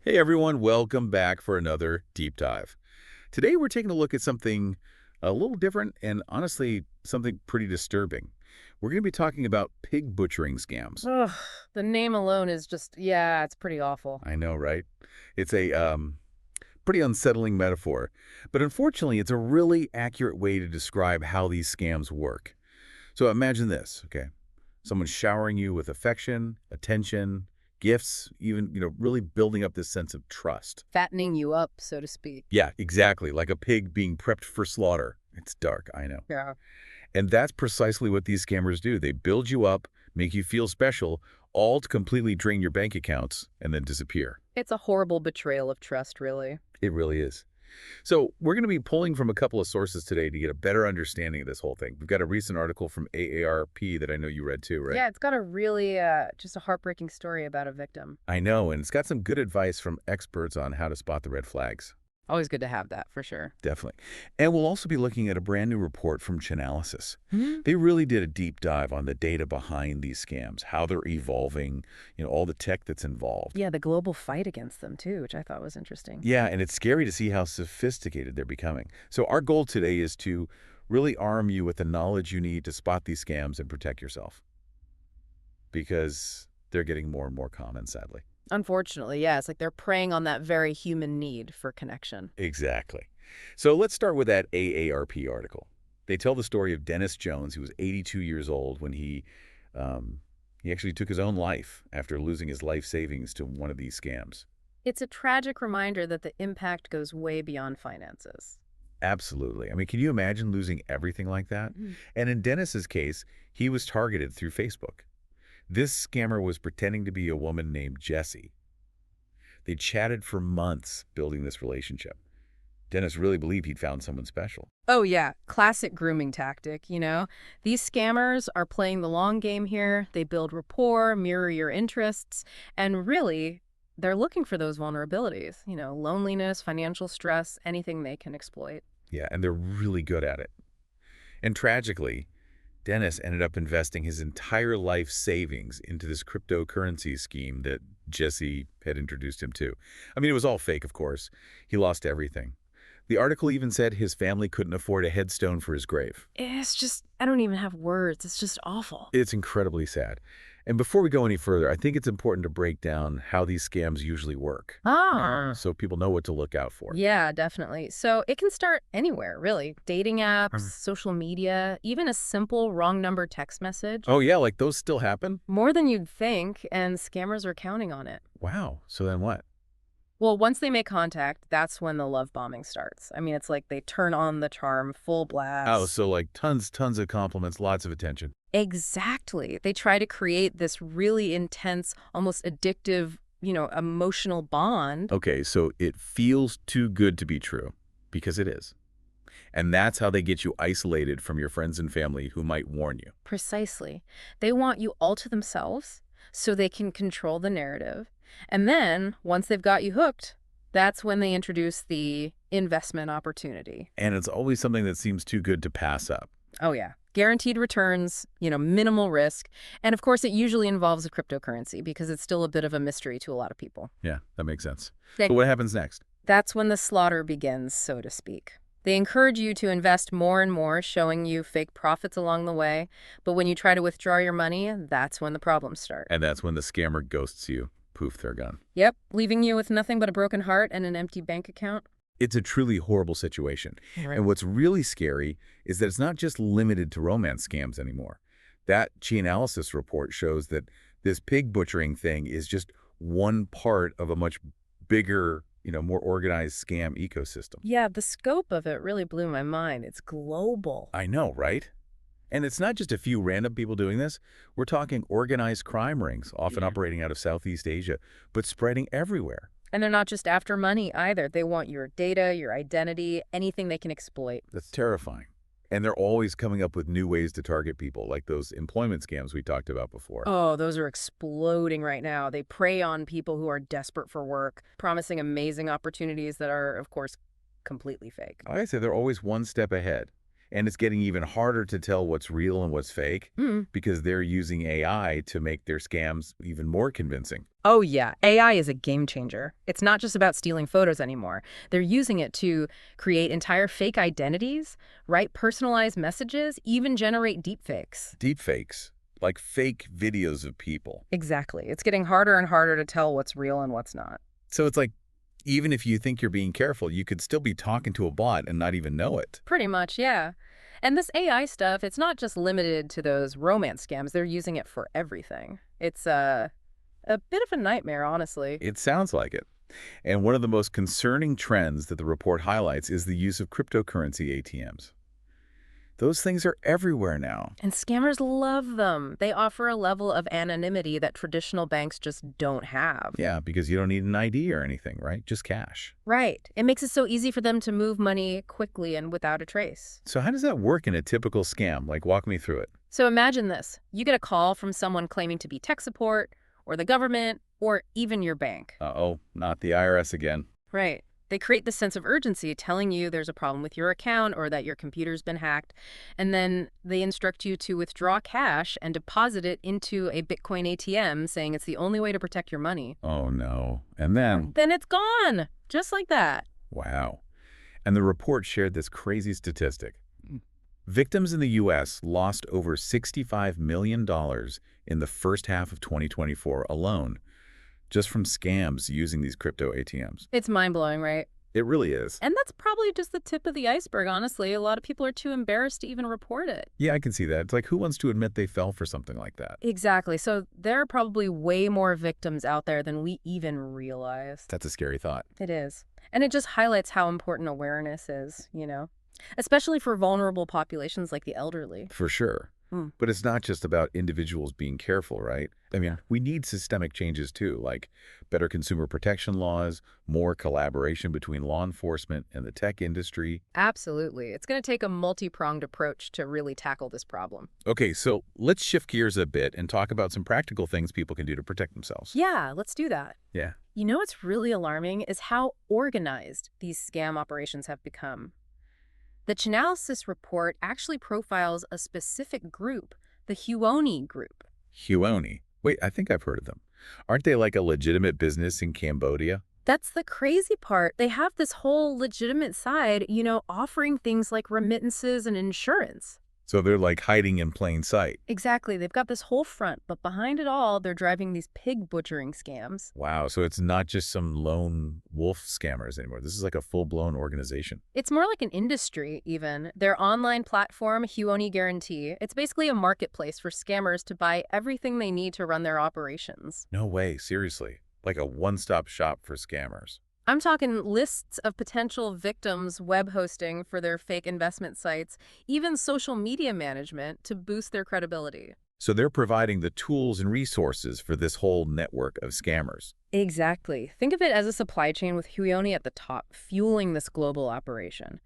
Hey everyone, welcome back for another deep dive. Today we're taking a look at something a little different and honestly something pretty disturbing. We're going to be talking about pig butchering scams. Ugh, the name alone is just, yeah, it's pretty awful. I know, right? It's a pretty unsettling metaphor, but unfortunately it's a really accurate way to describe how these scams work. So imagine this, okay? Someone showering you with affection, attention, gifts, even, really building up this sense of trust. Fattening you up, so to speak. Yeah, exactly. Like a pig being prepped for slaughter. It's dark, I know. Yeah. And that's precisely what these scammers do. They build you up, make you feel special, all to completely drain your bank accounts and then disappear. It's a horrible betrayal of trust, really. It really is. So we're going to be pulling from a couple of sources today to get a better understanding of this whole thing. We've got a recent article from AARP that I know you read too, right? Yeah, it's got a really, just a heartbreaking story about a victim. I know, and it's got some good advice from experts on how to spot the red flags. Always good to have that, for sure. Definitely. And we'll also be looking at a brand new report from Chainalysis. Hmm. They really did a deep dive on the data behind these scams, how they're evolving, all the tech that's involved. Yeah, the global fight against them, too, which I thought was interesting. Yeah, and it's scary to see how sophisticated they're becoming. So our goal today is to really arm you with the knowledge you need to spot these scams and protect yourself because they're getting more and more common, sadly. Unfortunately, yeah, it's like they're preying on that very human need for connection. Exactly. So let's start with that AARP article. They tell the story of Dennis Jones, who was 82 years old when he actually took his own life after losing his life savings to one of these scams. It's a tragic reminder that the impact goes way beyond finances. Absolutely. I mean, can you imagine losing everything like that? Mhm. And in Dennis's case, he was targeted through Facebook. This scammer was pretending to be a woman named Jessie. They chatted for months building this relationship. Dennis really believed he'd found someone special. Oh, yeah. Classic grooming tactic. These scammers are playing the long game here. They build rapport, mirror your interests, and really, they're looking for those vulnerabilities, loneliness, financial stress, anything they can exploit. Yeah, and they're really good at it. And tragically, Dennis ended up investing his entire life savings into this cryptocurrency scheme that Jesse had introduced him to. I mean, it was all fake, of course. He lost everything. The article even said his family couldn't afford a headstone for his grave. It's just, I don't even have words. It's just awful. It's incredibly sad. And before we go any further, I think it's important to break down how these scams usually work so people know what to look out for. Yeah, definitely. So it can start anywhere, really. Dating apps, Mhm. social media, even a simple wrong number text message. Oh, yeah, like those still happen? More than you'd think, and scammers are counting on it. Wow. So then what? Well, once they make contact, that's when the love bombing starts. I mean, it's like they turn on the charm full Oh, blast. so like tons of compliments, lots of attention. Exactly. They try to create this really intense, almost addictive, emotional bond. Okay, so it feels too good to be true, because it is. And that's how they get you isolated from your friends and family who might warn you. Precisely. They want you all to themselves so they can control the narrative. And then, once they've got you hooked, that's when they introduce the investment opportunity. And it's always something that seems too good to pass up. Oh, yeah. Guaranteed returns, minimal risk. And of course, it usually involves a cryptocurrency because it's still a bit of a mystery to a lot of people. Yeah, that makes sense. They- So what happens next? That's when the slaughter begins, so to speak. They encourage you to invest more and more, showing you fake profits along the way. But when you try to withdraw your money, that's when the problems start. And that's when the scammer ghosts you. Poof, they're gone. Yep, leaving you with nothing but a broken heart and an empty bank account. It's a truly horrible situation. Right. And what's really scary is that it's not just limited to romance scams anymore. That Chainalysis report shows that this pig butchering thing is just one part of a much bigger, more organized scam ecosystem. Yeah, the scope of it really blew my mind. It's global. I know, right? And it's not just a few random people doing this. We're talking organized crime rings, often Yeah. operating out of Southeast Asia, but spreading everywhere. And they're not just after money either. They want your data, your identity, anything they can exploit. That's terrifying. And they're always coming up with new ways to target people, like those employment scams we talked about before. Oh, those are exploding right now. They prey on people who are desperate for work, promising amazing opportunities that are, of course, completely fake. Like I say, they're always one step ahead. And it's getting even harder to tell what's real and what's fake Hmm. because they're using AI to make their scams even more convincing. Oh, yeah. AI is a game changer. It's not just about stealing photos anymore. They're using it to create entire fake identities, write personalized messages, even generate deepfakes. Deepfakes, like fake videos of people. Exactly. It's getting harder and harder to tell what's real and what's not. So it's like, even if you think you're being careful, you could still be talking to a bot and not even know it. Pretty much, yeah. And this AI stuff, it's not just limited to those romance scams. They're using it for everything. It's a bit of a nightmare, honestly. It sounds like it. And one of the most concerning trends that the report highlights is the use of cryptocurrency ATMs. Those things are everywhere now. And scammers love them. They offer a level of anonymity that traditional banks just don't have. Yeah, because you don't need an ID or anything, right? Just cash. Right. It makes it so easy for them to move money quickly and without a trace. So how does that work in a typical scam? Like, walk me through it. So imagine this. You get a call from someone claiming to be tech support, or the government, or even your bank. Uh-oh, not the IRS again. Right. They create this sense of urgency, telling you there's a problem with your account or that your computer's been hacked. And then they instruct you to withdraw cash and deposit it into a Bitcoin ATM, saying it's the only way to protect your money. Oh, no. And then, Then it's gone, just like that. wow. And the report shared this crazy statistic. Victims in the U.S. lost over $65 million in the first half of 2024 alone, just from scams using these crypto ATMs. It's mind-blowing, right? It really is. And that's probably just the tip of the iceberg, honestly. A lot of people are too embarrassed to even report it. Yeah, I can see that. It's like, who wants to admit they fell for something like that? Exactly. So there are probably way more victims out there than we even realize. That's a scary thought. It is. And it just highlights how important awareness is, especially for vulnerable populations like the elderly. For sure. But it's not just about individuals being careful, right? I mean, we need systemic changes too, like better consumer protection laws, more collaboration between law enforcement and the tech industry. Absolutely. It's going to take a multi-pronged approach to really tackle this problem. Okay, so let's shift gears a bit and talk about some practical things people can do to protect themselves. Yeah, let's do that. Yeah. You know what's really alarming is how organized these scam operations have become. The Chainalysis report actually profiles a specific group, the Huoni group. Huoni. Wait, I think I've heard of them. Aren't they like a legitimate business in Cambodia? That's the crazy part. They have this whole legitimate side, offering things like remittances and insurance. So they're like hiding in plain sight. Exactly. They've got this whole front, but behind it all, they're driving these pig butchering scams. Wow, so it's not just some lone wolf scammers anymore. This is like a full-blown organization. It's more like an industry, even. Their online platform, Huoni Guarantee, it's basically a marketplace for scammers to buy everything they need to run their operations. No way, seriously. Like a one-stop shop for scammers. I'm talking lists of potential victims, web hosting for their fake investment sites, even social media management to boost their credibility. So they're providing the tools and resources for this whole network of scammers. Exactly. Think of it as a supply chain with Huoni at the top, fueling this global operation.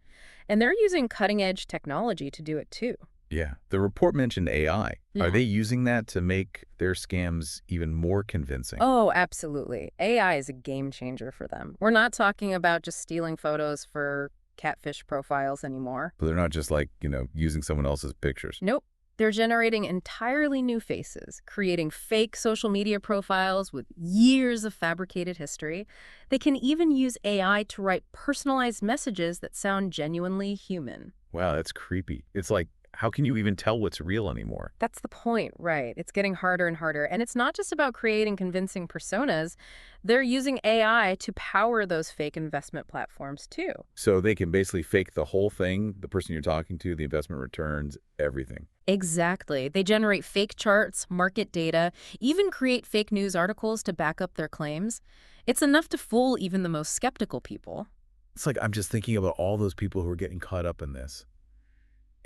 And they're using cutting-edge technology to do it too. Yeah. The report mentioned AI. Yeah. Are they using that to make their scams even more convincing? Oh, absolutely. AI is a game changer for them. We're not talking about just stealing photos for catfish profiles anymore. But they're not just like, using someone else's pictures. Nope. They're generating entirely new faces, creating fake social media profiles with years of fabricated history. They can even use AI to write personalized messages that sound genuinely human. Wow, that's creepy. It's like, how can you even tell what's real anymore? That's the point, right? It's getting harder and harder. And it's not just about creating convincing personas. They're using AI to power those fake investment platforms too. So they can basically fake the whole thing, the person you're talking to, the investment returns, everything. Exactly. They generate fake charts, market data, even create fake news articles to back up their claims. It's enough to fool even the most skeptical people. It's like I'm just thinking about all those people who are getting caught up in this.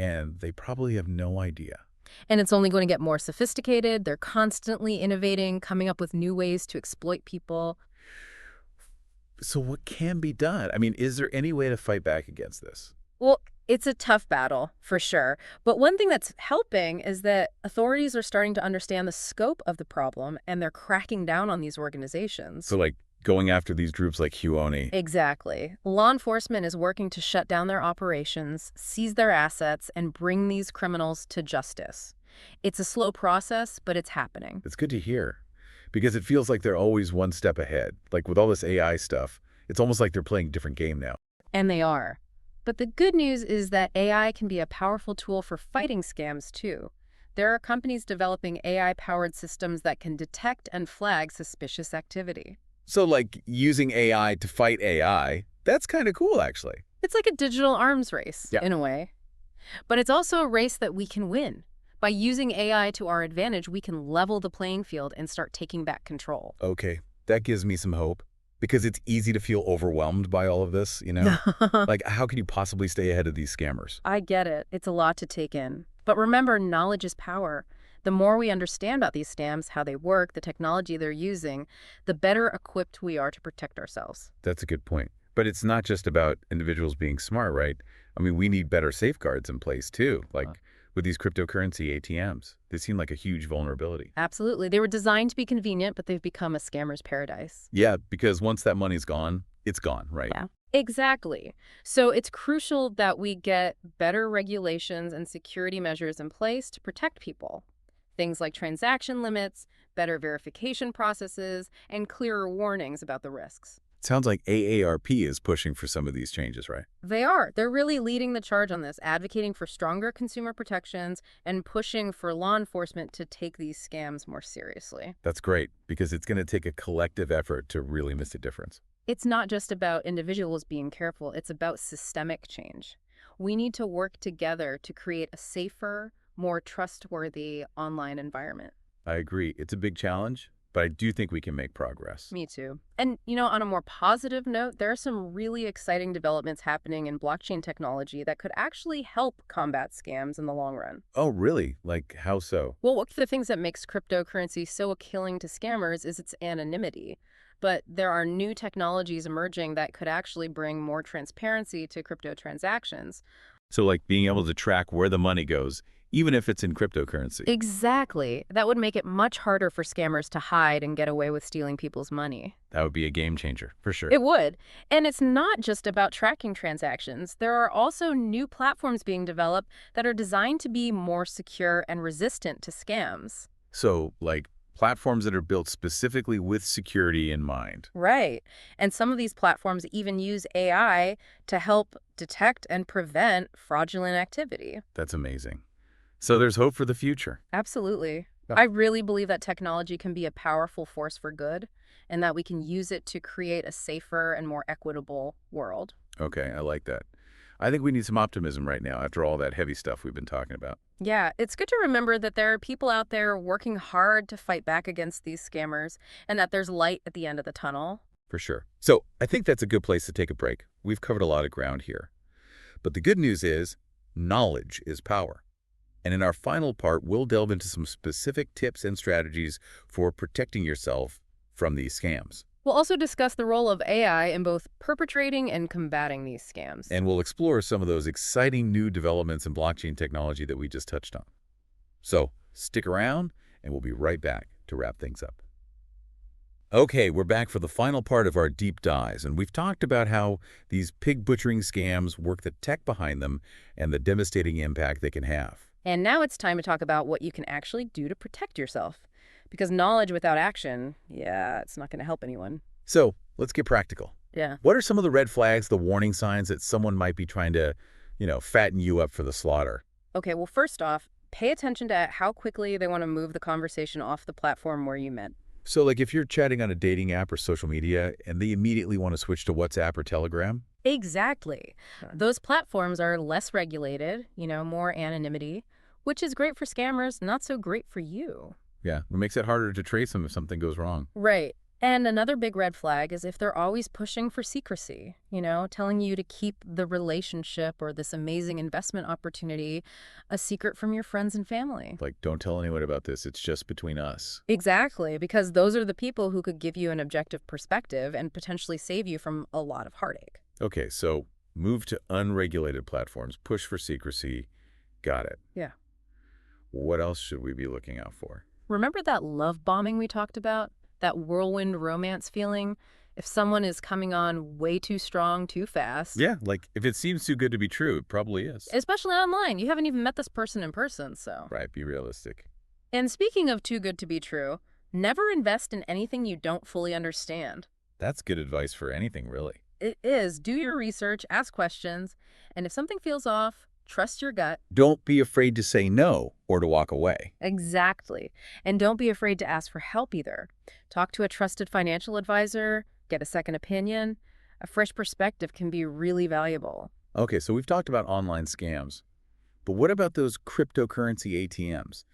And they probably have no idea. And it's only going to get more sophisticated. They're constantly innovating, coming up with new ways to exploit people. So what can be done? I mean, is there any way to fight back against this? Well, it's a tough battle, for sure. But one thing that's helping is that authorities are starting to understand the scope of the problem, and they're cracking down on these organizations. So like going after these groups like Huoni. Exactly. Law enforcement is working to shut down their operations, seize their assets, and bring these criminals to justice. It's a slow process, but it's happening. It's good to hear because it feels like they're always one step ahead. Like with all this AI stuff, it's almost like they're playing a different game now. And they are. But the good news is that AI can be a powerful tool for fighting scams, too. There are companies developing AI-powered systems that can detect and flag suspicious activity. So like using AI to fight AI, that's kind of cool actually. It's like a digital arms race, Yeah. in a way. But it's also a race that we can win. By using AI to our advantage, we can level the playing field and start taking back control. Okay, that gives me some hope because it's easy to feel overwhelmed by all of this, you know? Like how can you possibly stay ahead of these scammers? I get it. It's a lot to take in. But remember, knowledge is power. The more we understand about these scams, how they work, the technology they're using, the better equipped we are to protect ourselves. That's a good point. But it's not just about individuals being smart, right? I mean, we need better safeguards in place too, like with these cryptocurrency ATMs. They seem like a huge vulnerability. Absolutely. They were designed to be convenient, but they've become a scammer's paradise. Yeah, because once that money's gone, it's gone, right? Yeah. Exactly. So it's crucial that we get better regulations and security measures in place to protect people. Things like transaction limits, better verification processes, and clearer warnings about the risks. Sounds like AARP is pushing for some of these changes, right? They are. They're really leading the charge on this, advocating for stronger consumer protections and pushing for law enforcement to take these scams more seriously. That's great because it's going to take a collective effort to really make a difference. It's not just about individuals being careful, it's about systemic change. We need to work together to create a safer, more trustworthy online environment. I agree. It's a big challenge, but I do think we can make progress. Me too. And, on a more positive note, there are some really exciting developments happening in blockchain technology that could actually help combat scams in the long run. Oh, really? Like how so? Well, one of the things that makes cryptocurrency so appealing to scammers is its anonymity. But there are new technologies emerging that could actually bring more transparency to crypto transactions. So like being able to track where the money goes, even if it's in cryptocurrency. Exactly. That would make it much harder for scammers to hide and get away with stealing people's money. That would be a game changer, for sure. It would. And it's not just about tracking transactions. There are also new platforms being developed that are designed to be more secure and resistant to scams. So like platforms that are built specifically with security in mind. Right. And some of these platforms even use AI to help detect and prevent fraudulent activity. That's amazing. So there's hope for the future. Absolutely. Yeah. I really believe that technology can be a powerful force for good and that we can use it to create a safer and more equitable world. Okay, I like that. I think we need some optimism right now after all that heavy stuff we've been talking about. Yeah, it's good to remember that there are people out there working hard to fight back against these scammers and that there's light at the end of the tunnel. For sure. So I think that's a good place to take a break. We've covered a lot of ground here. But the good news is knowledge is power. And in our final part, we'll delve into some specific tips and strategies for protecting yourself from these scams. We'll also discuss the role of AI in both perpetrating and combating these scams. And we'll explore some of those exciting new developments in blockchain technology that we just touched on. So stick around, and we'll be right back to wrap things up. Okay, we're back for the final part of our deep dives, and we've talked about how these pig butchering scams work the tech behind them and the devastating impact they can have. And now it's time to talk about what you can actually do to protect yourself. Because knowledge without action, yeah, it's not going to help anyone. So let's get practical. Yeah. What are some of the red flags, the warning signs that someone might be trying to, fatten you up for the slaughter? Okay, well, first off, pay attention to how quickly they want to move the conversation off the platform where you met. So like if you're chatting on a dating app or social media and they immediately want to switch to WhatsApp or Telegram? Exactly. Those platforms are less regulated, more anonymity, which is great for scammers, not so great for you. Yeah, it makes it harder to trace them if something goes wrong. Right. And another big red flag is if they're always pushing for secrecy, telling you to keep the relationship or this amazing investment opportunity a secret from your friends and family. Like, don't tell anyone about this. It's just between us. Exactly, because those are the people who could give you an objective perspective and potentially save you from a lot of heartache. Okay, so move to unregulated platforms, push for secrecy. Got it. Yeah. What else should we be looking out for? Remember that love bombing we talked about? That whirlwind romance feeling? If someone is coming on way too strong, too fast, Yeah, like if it seems too good to be true, it probably is. especially online, you haven't even met this person in person, so. Right, be realistic. And speaking of too good to be true, never invest in anything you don't fully understand. That's good advice for anything, really. It is, do your research, ask questions, and if something feels off, trust your gut. Don't be afraid to say no or to walk away. Exactly. And don't be afraid to ask for help either. Talk to a trusted financial advisor, get a second opinion. A fresh perspective can be really valuable. Okay, so we've talked about online scams, but what about those cryptocurrency ATMs?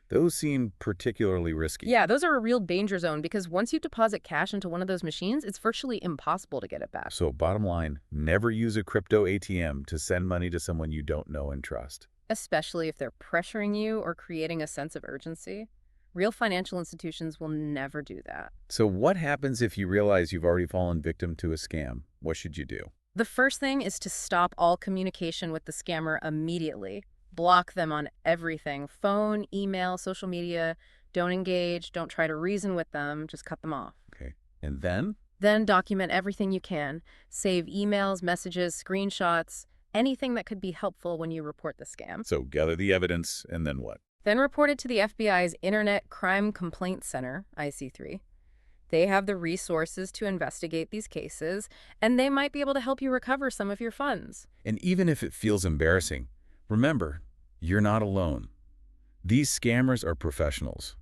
Those seem particularly risky. Yeah, those are a real danger zone because once you deposit cash into one of those machines, it's virtually impossible to get it back. So bottom line, never use a crypto ATM to send money to someone you don't know and trust. Especially if they're pressuring you or creating a sense of urgency. Real financial institutions will never do that. So what happens if you realize you've already fallen victim to a scam? What should you do? The first thing is to stop all communication with the scammer immediately. Block them on everything: phone, email, social media. Don't engage, don't try to reason with them, just cut them off. Okay. And then? Then document everything you can. Save emails, messages, screenshots, anything that could be helpful when you report the scam. So gather the evidence, and then what? Then report it to the FBI's Internet Crime Complaint Center, IC3. They have the resources to investigate these cases, and they might be able to help you recover some of your funds. And even if it feels embarrassing, remember, you're not alone. These scammers are professionals.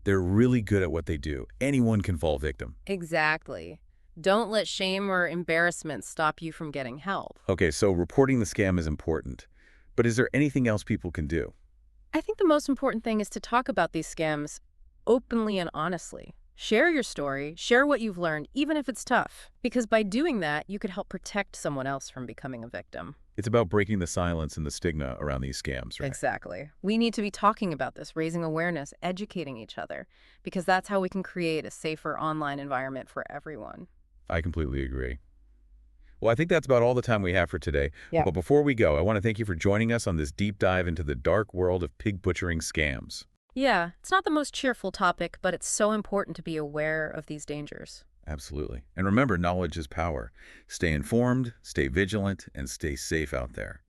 They're really good at what they do. Anyone can fall victim. Exactly. Don't let shame or embarrassment stop you from getting help. Okay, so reporting the scam is important. But is there anything else people can do? I think the most important thing is to talk about these scams openly and honestly. Share your story, share what you've learned, even if it's tough. Because by doing that, you could help protect someone else from becoming a victim. It's about breaking the silence and the stigma around these scams, right? Exactly. We need to be talking about this, raising awareness, educating each other, because that's how we can create a safer online environment for everyone. I completely agree. Well, I think that's about all the time we have for today. Yeah. But before we go, I want to thank you for joining us on this deep dive into the dark world of pig butchering scams. Yeah, it's not the most cheerful topic, but it's so important to be aware of these dangers. Absolutely. And remember, knowledge is power. Stay informed, stay vigilant, and stay safe out there.